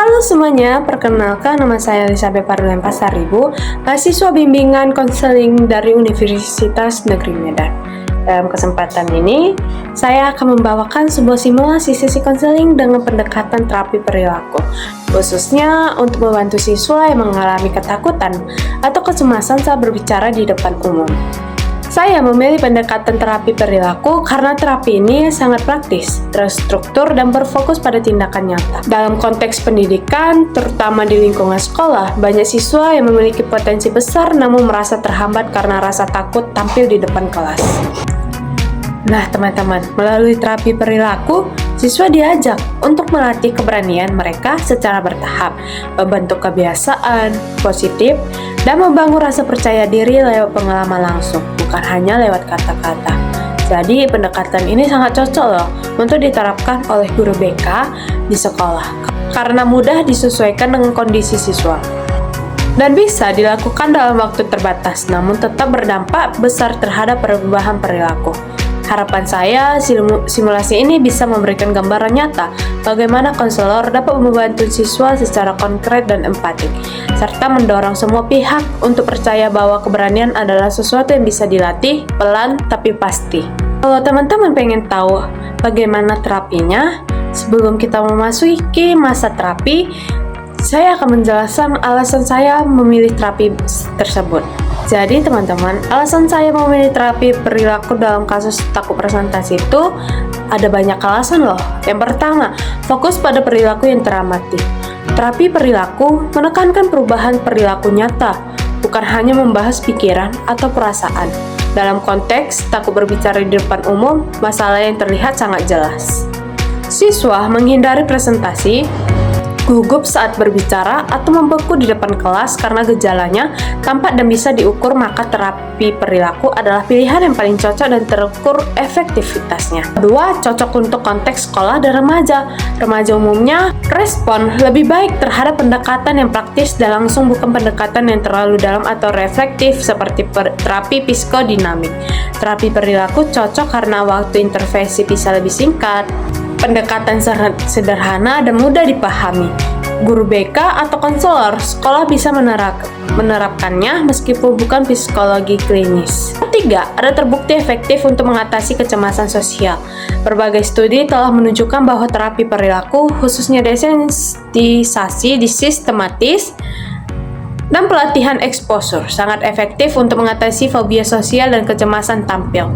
Halo semuanya, perkenalkan nama saya Elizabeth Pardulen Pasaribu, mahasiswa bimbingan konseling dari Universitas Negeri Medan. Dalam kesempatan ini, saya akan membawakan sebuah simulasi sesi konseling dengan pendekatan terapi perilaku, khususnya untuk membantu siswa yang mengalami ketakutan atau kecemasan saat berbicara di depan umum. Saya memilih pendekatan terapi perilaku karena terapi ini sangat praktis, terstruktur, dan berfokus pada tindakan nyata. Dalam konteks pendidikan, terutama di lingkungan sekolah, banyak siswa yang memiliki potensi besar namun merasa terhambat karena rasa takut tampil di depan kelas. Nah teman-teman, melalui terapi perilaku, siswa diajak untuk melatih keberanian mereka secara bertahap, membentuk kebiasaan positif, dan membangun rasa percaya diri lewat pengalaman langsung, bukan hanya lewat kata-kata. Jadi pendekatan ini sangat cocok loh untuk diterapkan oleh guru BK di sekolah, karena mudah disesuaikan dengan kondisi siswa. Dan bisa dilakukan dalam waktu terbatas, namun tetap berdampak besar terhadap perubahan perilaku. Harapan saya, simulasi ini bisa memberikan gambaran nyata bagaimana konselor dapat membantu siswa secara konkret dan empatik, serta mendorong semua pihak untuk percaya bahwa keberanian adalah sesuatu yang bisa dilatih, pelan tapi pasti. Kalau teman-teman pengen tahu bagaimana terapinya, sebelum kita memasuki masa terapi, saya akan menjelaskan alasan saya memilih terapi tersebut. Jadi teman-teman, alasan saya memilih terapi perilaku dalam kasus takut presentasi itu ada banyak alasan loh. Yang pertama, fokus pada perilaku yang teramati. Terapi perilaku menekankan perubahan perilaku nyata, bukan hanya membahas pikiran atau perasaan. Dalam konteks takut berbicara di depan umum, masalah yang terlihat sangat jelas. Siswa menghindari presentasi, gugup saat berbicara, atau membeku di depan kelas karena gejalanya tampak dan bisa diukur, maka terapi perilaku adalah pilihan yang paling cocok dan terukur efektivitasnya. Kedua, cocok untuk konteks sekolah dan remaja. Remaja umumnya respon lebih baik terhadap pendekatan yang praktis dan langsung, bukan pendekatan yang terlalu dalam atau reflektif seperti terapi psikodinamik. Terapi perilaku cocok karena waktu intervensi bisa lebih singkat, pendekatan sederhana dan mudah dipahami. Guru BK atau konselor sekolah bisa menerapkannya meskipun bukan psikologi klinis. Ketiga, ada terbukti efektif untuk mengatasi kecemasan sosial. Berbagai studi telah menunjukkan bahwa terapi perilaku, khususnya desensitisasi sistematis dan pelatihan exposure, sangat efektif untuk mengatasi fobia sosial dan kecemasan tampil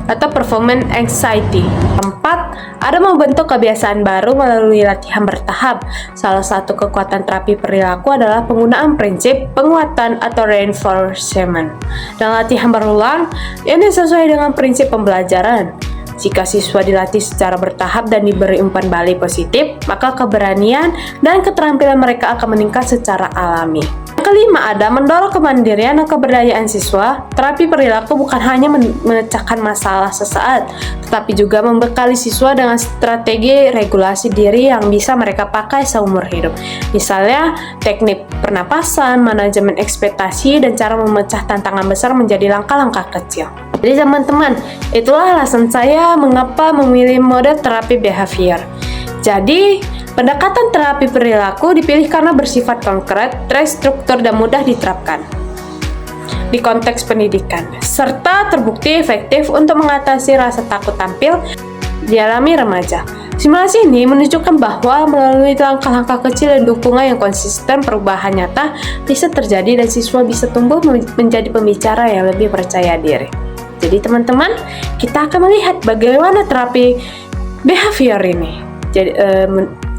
atau performance anxiety. Keempat, ada membentuk kebiasaan baru melalui latihan bertahap. Salah satu kekuatan terapi perilaku adalah penggunaan prinsip penguatan atau reinforcement dan latihan berulang yang sesuai dengan prinsip pembelajaran. Jika siswa dilatih secara bertahap dan diberi umpan balik positif, maka keberanian dan keterampilan mereka akan meningkat secara alami. Kelima, ada mendorong kemandirian dan keberdayaan siswa. Terapi perilaku bukan hanya memecahkan masalah sesaat, tetapi juga membekali siswa dengan strategi regulasi diri yang bisa mereka pakai seumur hidup. Misalnya, teknik pernapasan, manajemen ekspektasi, dan cara memecah tantangan besar menjadi langkah-langkah kecil. Jadi teman-teman, itulah alasan saya mengapa memilih mode terapi behavior. Jadi, pendekatan terapi perilaku dipilih karena bersifat konkret, terstruktur, dan mudah diterapkan di konteks pendidikan, serta terbukti efektif untuk mengatasi rasa takut tampil dialami remaja. Simulasi ini menunjukkan bahwa melalui langkah-langkah kecil dan dukungan yang konsisten, perubahan nyata bisa terjadi dan siswa bisa tumbuh menjadi pembicara yang lebih percaya diri. Jadi teman-teman, kita akan melihat bagaimana terapi behavior ini.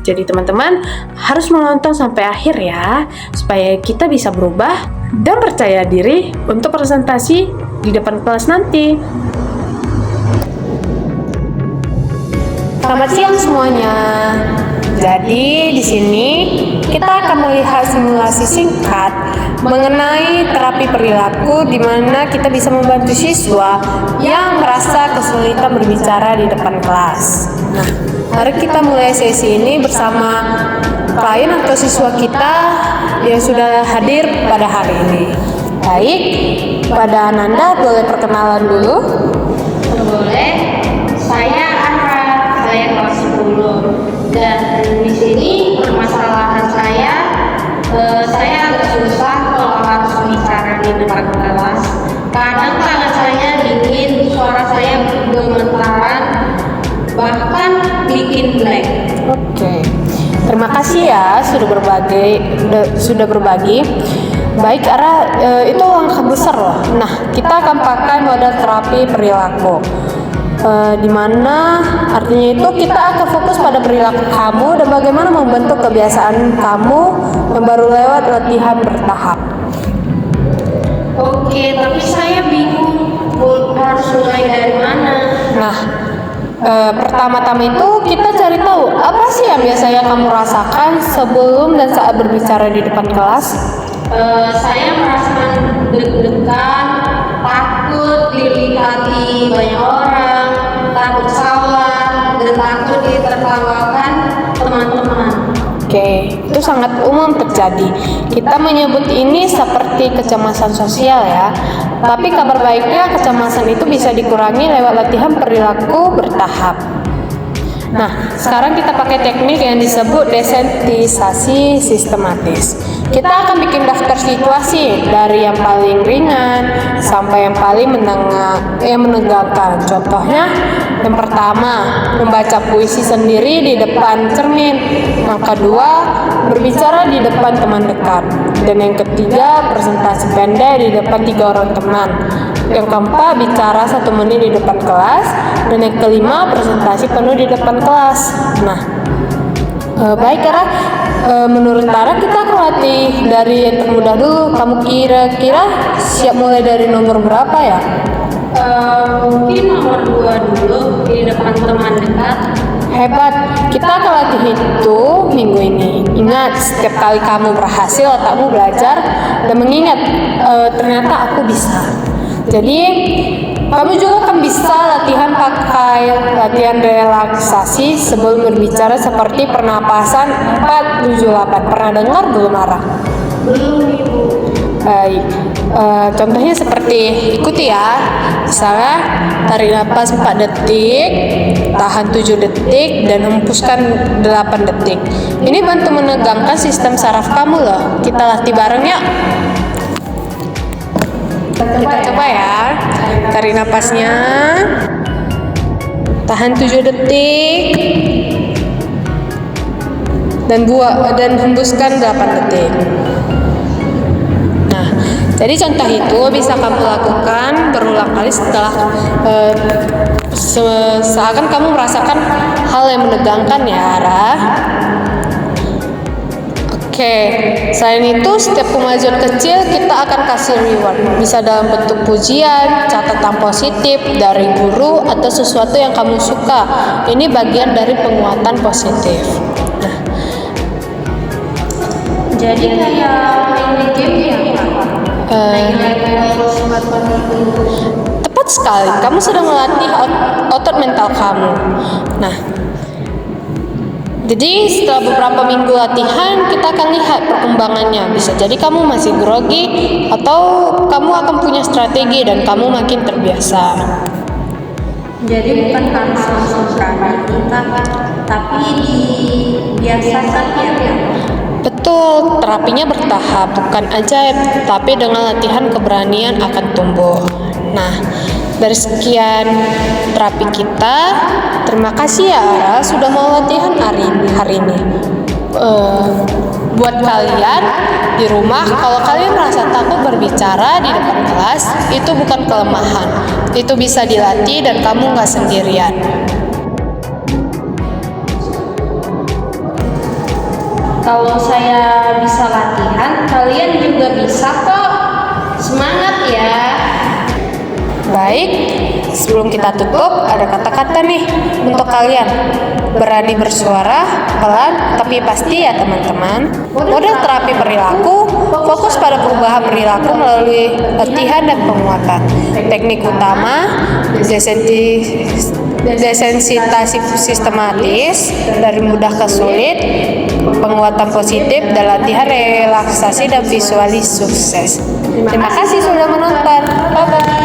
Jadi teman-teman harus menonton sampai akhir ya, supaya kita bisa berubah dan percaya diri untuk presentasi di depan kelas nanti. Selamat siang semuanya. Jadi di sini kita akan melihat simulasi singkat mengenai terapi perilaku, di mana kita bisa membantu siswa yang merasa kesulitan berbicara di depan kelas. Nah, mari kita mulai sesi ini bersama klien atau siswa kita yang sudah hadir pada hari ini. Baik, pada Ananda boleh perkenalan dulu. Boleh, saya Anra, saya kelas 10 belum. Dan di sini permasalahan saya agak susah kalau harus bicara di depan kelas. Kadang tangan saya bikin suara saya gemetaran, bahkan bikin blank. Oke. Terima kasih ya sudah berbagi. Baik, Ara, itu langkah besar loh. Nah, kita akan pakai model terapi perilaku. Di mana artinya itu kita akan fokus pada perilaku kamu dan bagaimana membentuk kebiasaan kamu yang baru lewat latihan bertahap. Oke, tapi saya bingung harus mulai dari mana. Nah, pertama-tama itu kita cari tahu apa sih yang biasanya kamu rasakan sebelum dan saat berbicara di depan kelas. Saya merasakan deg-degan, takut dilihat banyak orang, takut salah, dan takut ditertawakan teman-teman. Oke, itu sangat umum terjadi. Kita menyebut ini seperti kecemasan sosial ya. Tapi kabar baiknya kecemasan itu bisa dikurangi lewat latihan perilaku bertahap. Nah, sekarang kita pakai teknik yang disebut desensitisasi sistematis. Kita akan bikin daftar situasi dari yang paling ringan sampai yang paling menegangkan. Contohnya, yang pertama, membaca puisi sendiri di depan cermin. Yang kedua, berbicara di depan teman dekat. Dan yang ketiga, presentasi pendek di depan 3 orang teman. Yang keempat, bicara 1 menit di depan kelas. Dan yang kelima, presentasi penuh di depan kelas. Nah, baik Tara, menurut Tara kita akan latih dari yang termudah dulu. Kamu kira-kira siap mulai dari nomor berapa ya? Mungkin nomor 2 dulu di depan teman dekat. Hebat, kita akan latih itu minggu ini. Ingat, setiap kali kamu berhasil, otakmu belajar dan mengingat ternyata aku bisa. Jadi kamu juga kan bisa pakai latihan relaksasi sebelum berbicara seperti pernapasan 478. Pernah dengar belum, Ara? Belum, Ibu. Baik, contohnya seperti ikuti ya. Misalnya tarik napas 4 detik, tahan 7 detik, dan hembuskan 8 detik. Ini bantu menegangkan sistem saraf kamu loh. Kita latih bareng yuk. Kita coba ya. Tarik napasnya, tahan 7 detik, dan hembuskan 8 detik. Nah, jadi contoh itu bisa kamu lakukan berulang kali setelah seakan kamu merasakan hal yang menegangkan ya, Ara. Oke, selain itu setiap kemajuan kecil kita akan kasih reward. Bisa dalam bentuk pujian, catatan positif dari guru, atau sesuatu yang kamu suka. Ini bagian dari penguatan positif. Nah, jadi kayak main game ya, tepat sekali, kamu sedang melatih otot mental kamu. Nah, jadi setelah beberapa minggu latihan, kita akan lihat perkembangannya. Bisa jadi kamu masih grogi, atau kamu akan punya strategi dan kamu makin terbiasa. Jadi bukan harus langsung berani, tapi dibiasakan ya. Betul, terapinya bertahap, bukan ajaib, tapi dengan latihan keberanian akan tumbuh. Nah, dari sekian terapi kita, terima kasih ya Ara sudah mau latihan hari ini. Buat kalian di rumah, kalau kalian merasa takut berbicara di depan kelas, itu bukan kelemahan. Itu bisa dilatih dan kamu nggak sendirian. Kalau saya bisa latihan, kalian juga bisa kok. Semangat ya. Baik, sebelum kita tutup, ada kata-kata nih untuk kalian. Berani bersuara, pelan, tapi pasti ya teman-teman. Model terapi perilaku, fokus pada perubahan perilaku melalui latihan dan penguatan. Teknik utama, desensitasi sistematis, dari mudah ke sulit, penguatan positif, dan latihan relaksasi dan visualis sukses. Terima kasih sudah menonton. Bye-bye.